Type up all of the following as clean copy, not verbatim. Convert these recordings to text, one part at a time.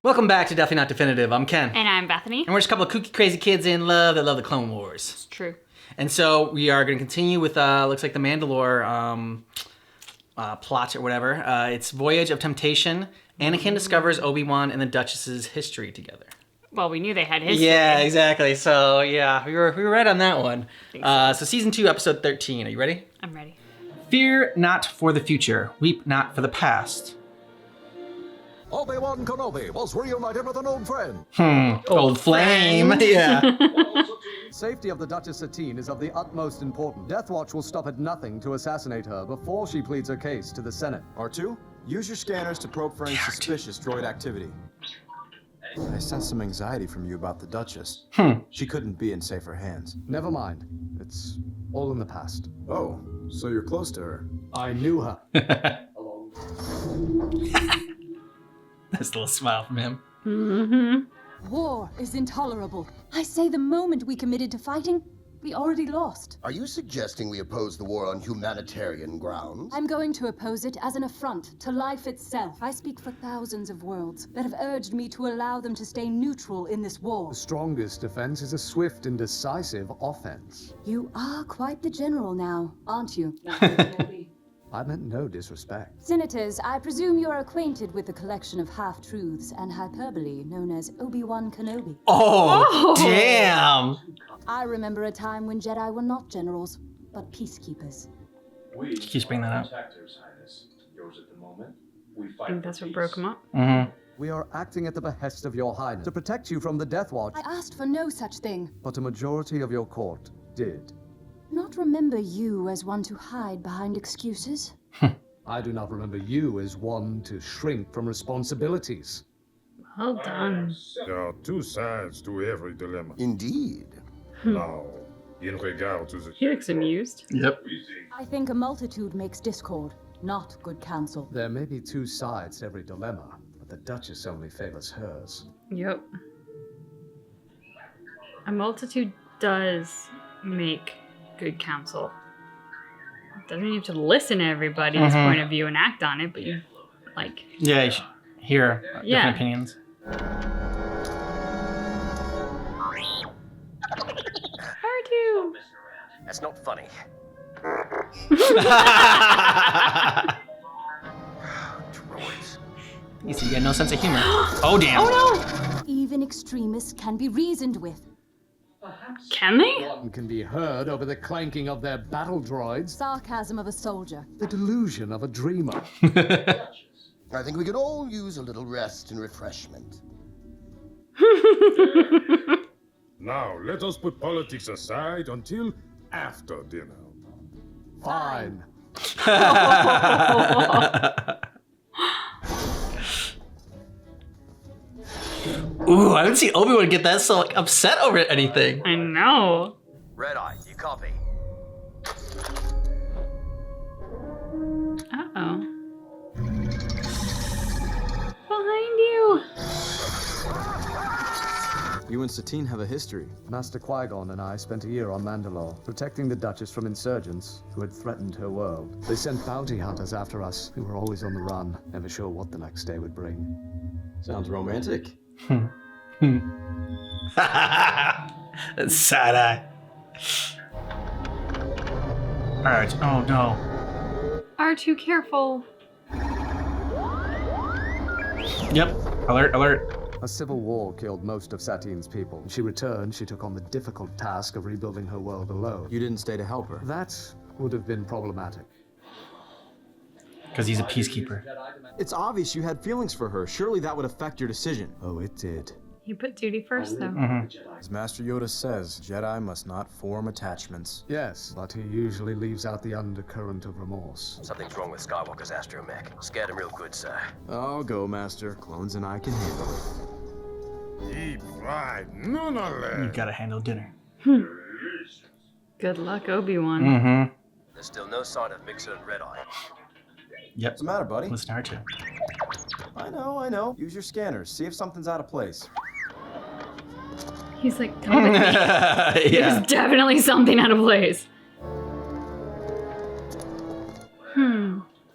Welcome back to Definitely Not Definitive. I'm Ken. And I'm Bethany. And we're just a couple of kooky, crazy kids in love that love the Clone Wars. It's true. And so we are going to continue with, looks like the Mandalore plot or whatever. It's Voyage of Temptation. Anakin discovers Obi-Wan and the Duchess's history together. Well, we knew they had history. Yeah, exactly. So, yeah, we were right on that one. So Season 2, Episode 13. Are you ready? I'm ready. Fear not for the future. Weep not for the past. Obi-Wan Kenobi was reunited with an old friend. Old flame. Yeah. Safety of the Duchess Satine is of the utmost importance. Death Watch will stop at nothing to assassinate her before she pleads her case to the Senate. R2, use your scanners to probe for any suspicious droid activity. I sense some anxiety from you about the Duchess. She couldn't be in safer hands. Never mind. It's all in the past. Oh, so you're close to her. I knew her. Nice little smile from him. Mm-hmm. War is intolerable. I say the moment we committed to fighting, we already lost. Are you suggesting we oppose the war on humanitarian grounds? I'm going to oppose it as an affront to life itself. I speak for thousands of worlds that have urged me to allow them to stay neutral in this war. The strongest defense is a swift and decisive offense. You are quite the general now, aren't you? I meant no disrespect. Senators, I presume you're acquainted with the collection of half-truths and hyperbole known as Obi-Wan Kenobi. Oh, damn. I remember a time when Jedi were not generals, but peacekeepers. We Keeps bringing that up. protectors, Highness. Yours at the moment. We I fight think for that's what peace. broke him up. Mm-hmm. We are acting at the behest of your highness to protect you from the Death Watch, I asked for no such thing. but a majority of your court did. Not remember you as one to hide behind excuses. I do not remember you as one to shrink from responsibilities. Well done. There are two sides to every dilemma. Indeed. Now, in regard to the He looks amused. Yep. I think a multitude makes discord, not good counsel. There may be two sides to every dilemma, but the Duchess only favors hers. Yep. A multitude does make good counsel. Doesn't mean you have to listen to everybody's point of view and act on it, but you, like... Yeah, you should hear Yeah. different opinions. R2! That's not funny. Droids. You see, you got no sense of humor. Oh, damn. Oh Even extremists can be reasoned with. no! Can they? One can be heard over the clanking of their battle droids, Sarcasm of a soldier. the delusion of a dreamer. I think we could all use a little rest and refreshment. Now, let us put politics aside until after dinner. Fine. Ooh, I haven't seen Obi-Wan get that so like, upset over anything. I know. Red Eye, you copy? Uh-oh. Behind you! You and Satine have a history. Master Qui-Gon and I spent a year on Mandalore, protecting the Duchess from insurgents who had threatened her world. They sent bounty hunters after us, who were always on the run, never sure what the next day would bring. Sounds romantic. That's side eye. Alright, oh no. R2, careful. Yep, alert, alert. A civil war killed most of Satine's people. When she returned, she took on the difficult task of rebuilding her world alone. You didn't stay to help her. That would have been problematic. Because he's a peacekeeper. It's obvious you had feelings for her. Surely that would affect your decision. Oh, it did. You put duty first, though. As Master Yoda says, Jedi must not form attachments. Yes, but he usually leaves out the undercurrent of remorse. Something's wrong with Skywalker's astromech. Scared him real good, sir. Oh, go, Master. Clones and I can handle it. Deep fried, nonetheless. You gotta handle dinner. Good luck, Obi-Wan. Mm-hmm. There's still no sign of Mixer and Red Eye. Yep. What's the matter, buddy? Listen to her too. I know. Use your scanners. See if something's out of place. He's like, don't with me. Yeah. There's definitely something out of place.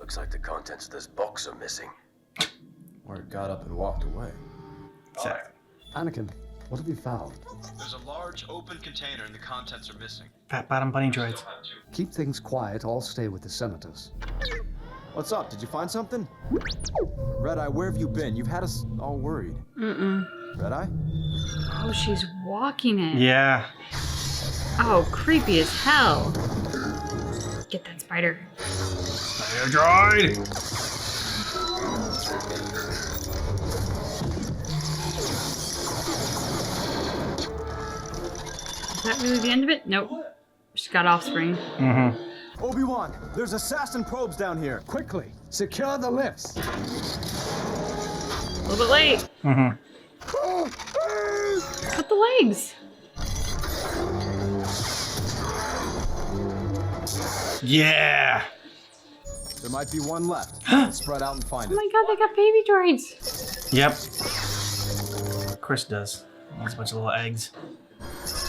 Looks like the contents of this box are missing. Or it got up and walked away. Exactly. Anakin, what have you found? There's a large open container and the contents are missing. Fat bottom bunny droids. Keep things quiet. I'll stay with the senators. What's up? Did you find something? Red-Eye, where have you been? You've had us all worried. Red-Eye? Oh, she's walking it. Yeah. Oh, creepy as hell. Get that spider. Spider droid! Is that really the end of it? Nope. She's got offspring. Mm-hmm. Obi-Wan, there's assassin probes down here. Quickly, secure the lifts. A little bit late. Mm-hmm. Cut the legs. Yeah! There might be one left. Spread out and find Oh it. my god, they got baby droids. Yep. Of course it does. There's a bunch of little eggs.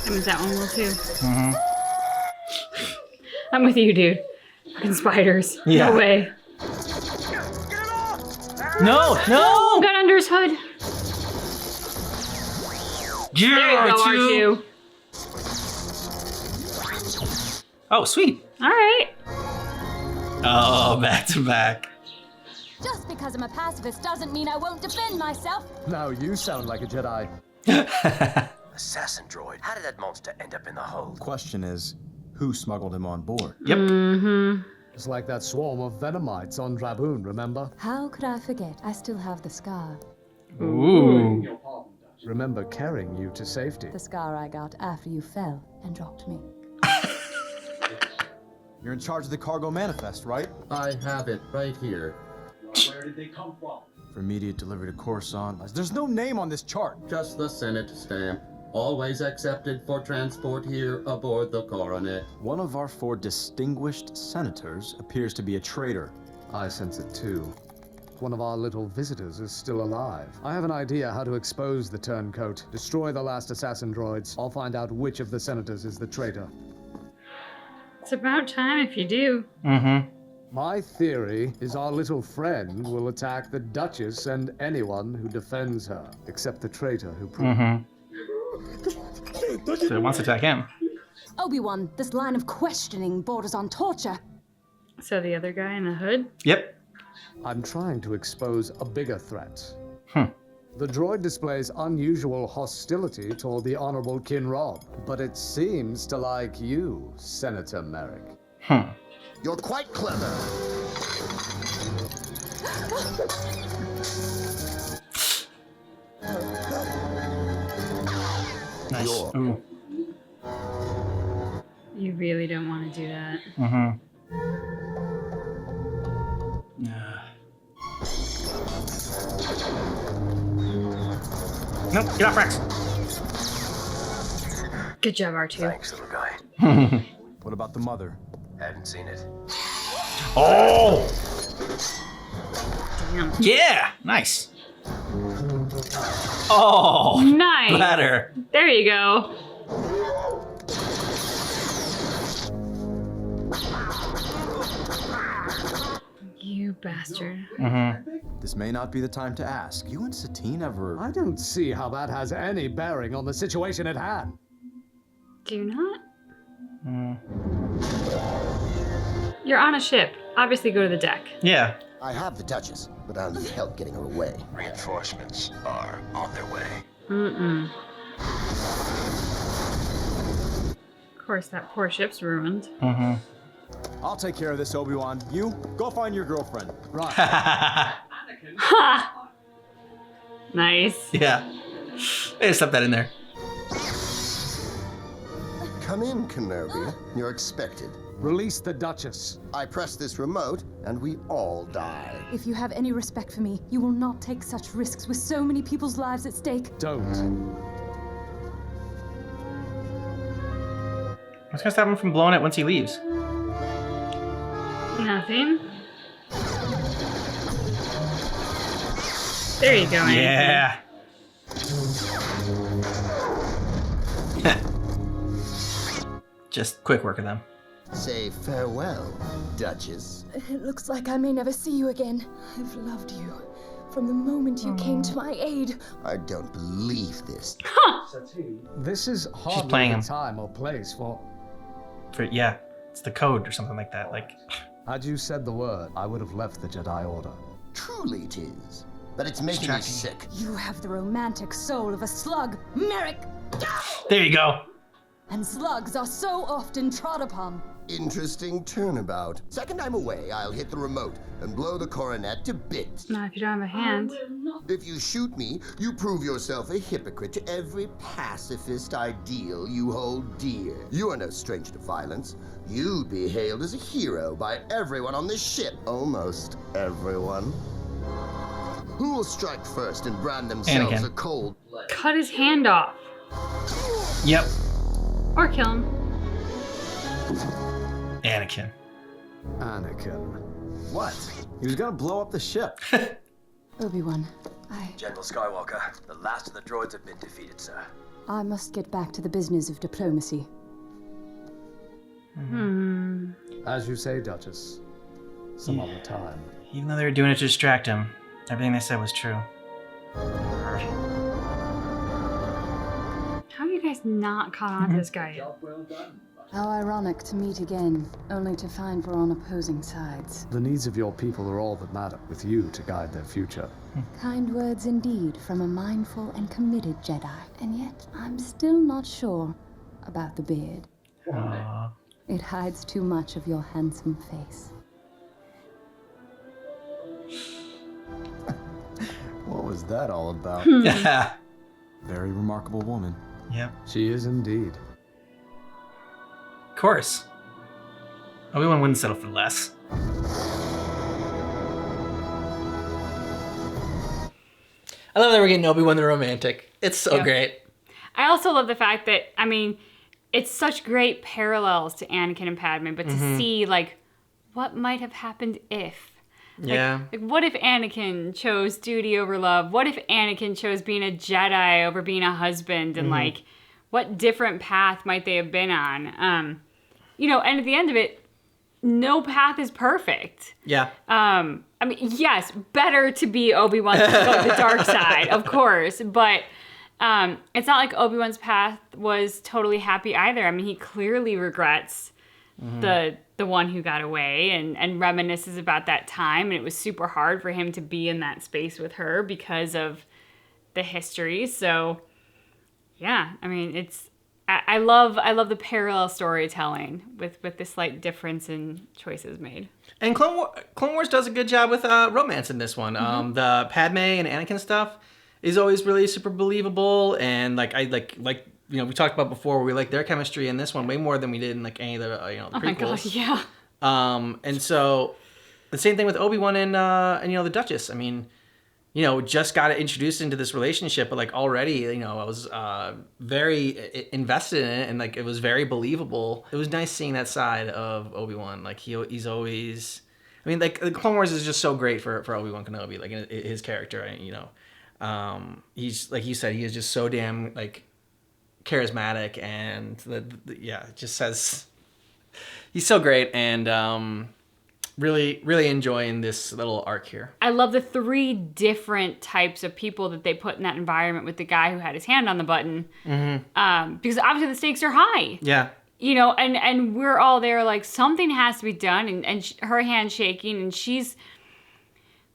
I mean, that one will too. Mm-hmm. I'm with you, dude. Fucking spiders. Yeah. No way. No! No! Got under his hood. Yeah, There you go, R2. Oh, sweet. All right. Oh, back to back. Just because I'm a pacifist doesn't mean I won't defend myself. Now you sound like a Jedi. Assassin droid. How did that monster end up in the hold? Question is, who smuggled him on board? Yep. Mm-hmm. It's like that swarm of Venomites on Draboon, remember? How could I forget? I still have the scar. Ooh. Remember carrying you to safety. The scar I got after you fell and dropped me. You're in charge of the cargo manifest, right? I have it right here. Where did they come from? For immediate delivery to Coruscant. There's no name on this chart. Just the Senate stamp. Always accepted for transport here aboard the Coronet. One of our 4 distinguished senators appears to be a traitor. I sense it too. One of our little visitors is still alive. I have an idea how to expose the turncoat. Destroy the last assassin droids. I'll find out which of the senators is the traitor. It's about time if you do. Mm-hmm. My theory is our little friend will attack the Duchess and anyone who defends her, except the traitor who proved. Mm-hmm. So it wants to attack him. Obi-Wan, this line of questioning borders on torture. So the other guy in the hood? Yep. I'm trying to expose a bigger threat. Hmm. The droid displays unusual hostility toward the Honorable Kinrob, but it seems to like you, Senator Merrick. Hmm. You're quite clever. Nice. Ooh. You really don't want to do that. Mm-hmm. Nope, get off Rex. Good job, R2. Thanks, little guy. What about the mother? Haven't seen it. Oh! Damn. Yeah! Nice. Oh! Nice. Better. There you go. You bastard. Mm-hmm. This may not be the time to ask. You and Satine ever... I don't see how that has any bearing on the situation at hand. Do you not? Mm. You're on a ship. Obviously go to the deck. Yeah. I have the Duchess, but I'll need help getting her away. Reinforcements are on their way. Mm-mm. Of course, that poor ship's ruined. Mm-hmm. I'll take care of this, Obi-Wan. You, go find your girlfriend. Right. Ha! Nice. Yeah. They stuff that in there. Come in, Kenobi. You're expected. Release the Duchess. I press this remote, and we all die. If you have any respect for me, you will not take such risks with so many people's lives at stake. Don't. What's gonna stop him from blowing it once he leaves? Nothing. There you go, Anakin. Yeah. Just quick work of them. Say farewell, Duchess. It looks like I may never see you again. I've loved you From the moment you came to my aid. I don't believe this. This is hardly playing the him. time or place for... Yeah, it's the code or something like that. Like, Had you said the word, I would have left the Jedi Order. Truly it is. But it's making me sick. You have the romantic soul of a slug, Merrick! there you go. And slugs are so often trod upon. Interesting turnabout. Second I'm away, I'll hit the remote and blow the coronet to bits. Not if you don't have a hand. If you shoot me, you prove yourself a hypocrite to every pacifist ideal you hold dear. You are no stranger to violence. You'd be hailed as a hero by everyone on this ship. Almost everyone. Who will strike first and brand themselves Anakin. a cold? Cut his hand off. Yep. Or kill him. Anakin. Anakin. What? He was gonna blow up the ship. Obi-Wan, General Skywalker, the last of the droids have been defeated, sir. I must get back to the business of diplomacy. As you say, Duchess. Some other time. Even though they were doing it to distract him, everything they said was true. How are you guys not caught on to this guy yet? Well done. How ironic to meet again, only to find we're on opposing sides. The needs of your people are all that matter, with you to guide their future. Kind words indeed from a mindful and committed Jedi. And yet, I'm still not sure about the beard. Aw. It hides too much of your handsome face. What was that all about? Yeah. Very remarkable woman. Yep. She is indeed. Of course. Obi-Wan wouldn't settle for less. I love that we're getting Obi-Wan the romantic. It's so Yeah. great. I also love the fact that, I mean, it's such great parallels to Anakin and Padme, but to see, like, what might have happened if. Yeah. Like, what if Anakin chose duty over love? What if Anakin chose being a Jedi over being a husband? And, like, what different path might they have been on? You know, and at the end of it, no path is perfect. Yeah. I mean, yes, better to be Obi-Wan to go the dark side, of course, but it's not like Obi-Wan's path was totally happy either. I mean, he clearly regrets the one who got away and reminisces about that time, and it was super hard for him to be in that space with her because of the history. So, yeah, I mean, I love the parallel storytelling with the slight difference in choices made. And Clone Wars does a good job with romance in this one. The Padme and Anakin stuff is always really super believable, and like you know, we talked about before, where we like their chemistry in this one way more than we did in like any of the the Oh my prequels. god, yeah. And so the same thing with Obi-Wan and you know, the Duchess. I mean, you know, just got introduced into this relationship, but like already, you know, I was very invested in it, and like it was very believable. It was nice seeing that side of Obi-Wan. Like he's always, I mean, like the Clone Wars is just so great for Obi-Wan Kenobi, like his character. You know, he's like you said, he is just so damn like charismatic, and yeah, it just says he's so great, and really enjoying this little arc here. I love the 3 different types of people that they put in that environment with the guy who had his hand on the button. Because obviously the stakes are high. Yeah. You know, and we're all there like something has to be done, and her hand shaking, and she's,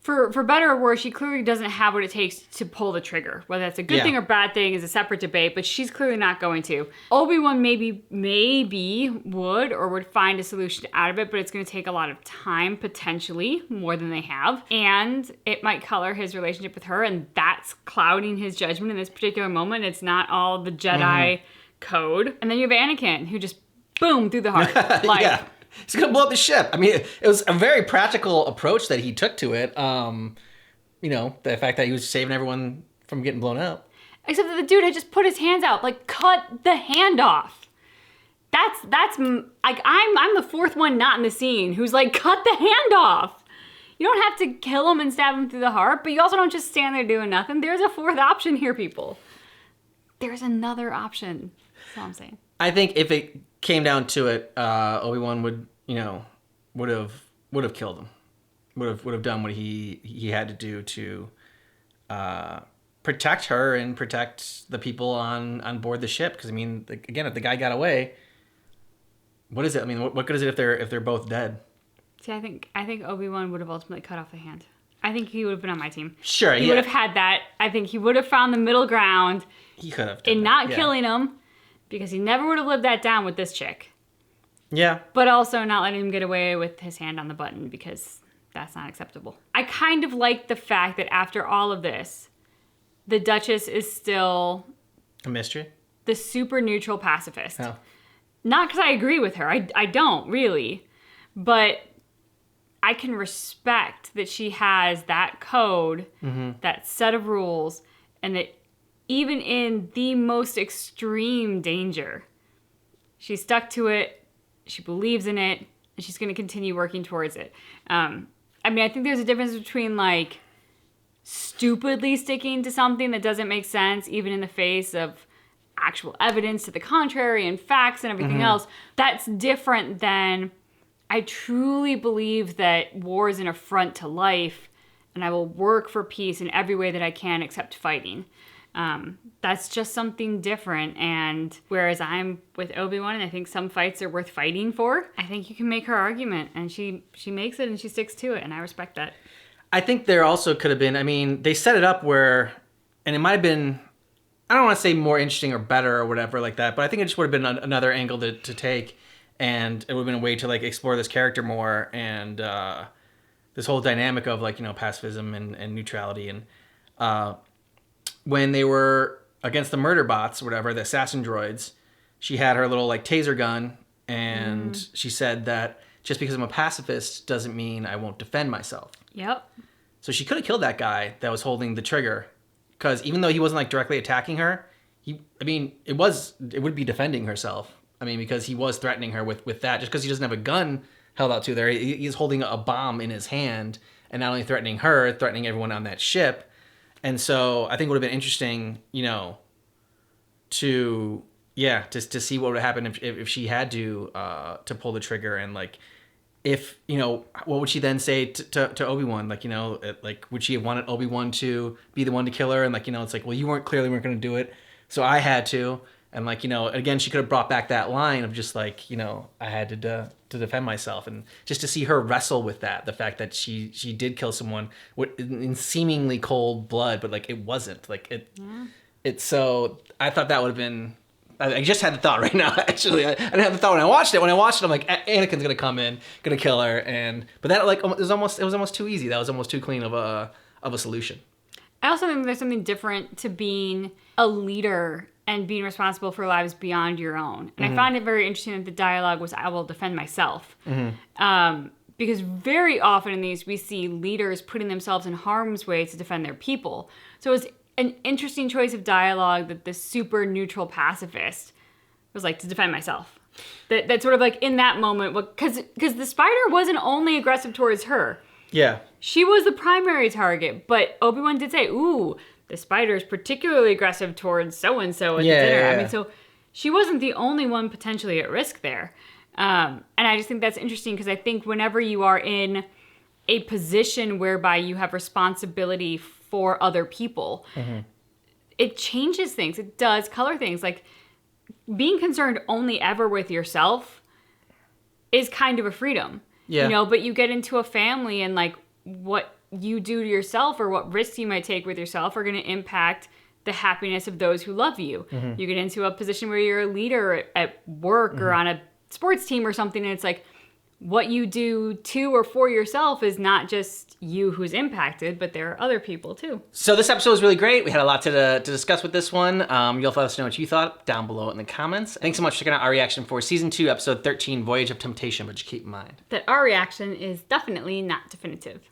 for better or worse, she clearly doesn't have what it takes to pull the trigger. Whether that's a good thing or bad thing is a separate debate, but she's clearly not going to. Obi-Wan maybe would find a solution out of it, but it's going to take a lot of time, potentially, more than they have. And it might color his relationship with her, and that's clouding his judgment in this particular moment. It's not all the Jedi code. And then you have Anakin, who just, boom, through the heart. Like, yeah. He's gonna blow up the ship. I mean, it was a very practical approach that he took to it. You know, the fact that he was saving everyone from getting blown up. Except that the dude had just put his hands out, like cut the hand off. That's like I'm the 4th one not in the scene who's like, cut the hand off. You don't have to kill him and stab him through the heart, but you also don't just stand there doing nothing. There's a 4th option here, people. There's another option. That's all I'm saying. I think if it came down to it, Obi-Wan would have killed him. Would have done what he had to do to protect her and protect the people on board the ship. Because I mean, again, if the guy got away, what is it? I mean, what good is it if they're both dead? See, I think Obi-Wan would have ultimately cut off the hand. I think he would have been on my team. Sure, he would have had that. I think he would have found the middle ground. He could have in not killing him, because he never would have lived that down with this chick. Yeah. But also not letting him get away with his hand on the button, because that's not acceptable. I kind of like the fact that after all of this, the Duchess is still a mystery. The super neutral pacifist. Oh. Not because I agree with her. I don't really, but I can respect that she has that code, that set of rules, and that even in the most extreme danger, she stuck to it, she believes in it, and she's going to continue working towards it. I mean, I think there's a difference between, like, stupidly sticking to something that doesn't make sense, even in the face of actual evidence to the contrary and facts and everything else. That's different than, I truly believe that war is an affront to life, and I will work for peace in every way that I can except fighting. That's just something different. And whereas I'm with Obi-Wan and I think some fights are worth fighting for, I think you can make her argument, and she makes it and she sticks to it, and I respect that. I think there also could have been, I mean, they set it up where, and it might have been, I don't want to say more interesting or better or whatever like that, but I think it just would have been another angle to take, and it would have been a way to like explore this character more, and this whole dynamic of like, you know, pacifism and neutrality. And when they were against the murder bots or whatever, the assassin droids, she had her little like taser gun, and she said that just because I'm a pacifist doesn't mean I won't defend myself. Yep. So she could have killed that guy that was holding the trigger, because even though he wasn't like directly attacking her, it would be defending herself. I mean, because he was threatening her with that, just because he doesn't have a gun held out to there. He's holding a bomb in his hand, and not only threatening her, threatening everyone on that ship. And so I think it would have been interesting, you know, to see what would happen if she had to pull the trigger, and like, if, you know, what would she then say to Obi-Wan? Like, you know, like, would she have wanted Obi-Wan to be the one to kill her? And like, you know, it's like, well, you weren't going to do it, so I had to. And like, you know, again, she could have brought back that line of just like, you know, I had to defend myself, and just to see her wrestle with that, the fact that she did kill someone in seemingly cold blood, but like it wasn't like it. Yeah. It's so I thought that would have been. I just had the thought right now. Actually, I didn't have the thought when I watched it. When I watched it, I'm like, Anakin's gonna come in, gonna kill her, but that like it was almost too easy. That was almost too clean of a solution. I also think there's something different to being a leader and being responsible for lives beyond your own. And I found it very interesting that the dialogue was, "I will defend myself," because very often in these we see leaders putting themselves in harm's way to defend their people. So it was an interesting choice of dialogue that the super neutral pacifist was like, to defend myself. That sort of like in that moment, because the spider wasn't only aggressive towards her. Yeah. She was the primary target, but Obi-Wan did say, ooh, the spider is particularly aggressive towards so-and-so at the dinner. Yeah. I mean, so she wasn't the only one potentially at risk there. And I just think that's interesting, because I think whenever you are in a position whereby you have responsibility for other people, it changes things. It does color things. Like, being concerned only ever with yourself is kind of a freedom. Yeah. You know, but you get into a family, and like what you do to yourself or what risks you might take with yourself are going to impact the happiness of those who love you. You get into a position where you're a leader at work or on a sports team or something, and it's like, what you do to or for yourself is not just you who's impacted, but there are other people too. So this episode was really great. We had a lot to discuss with this one. You'll let us know what you thought down below in the comments. Thanks so much for checking out our reaction for Season 2, Episode 13, Voyage of Temptation, but just keep in mind that our reaction is definitely not definitive.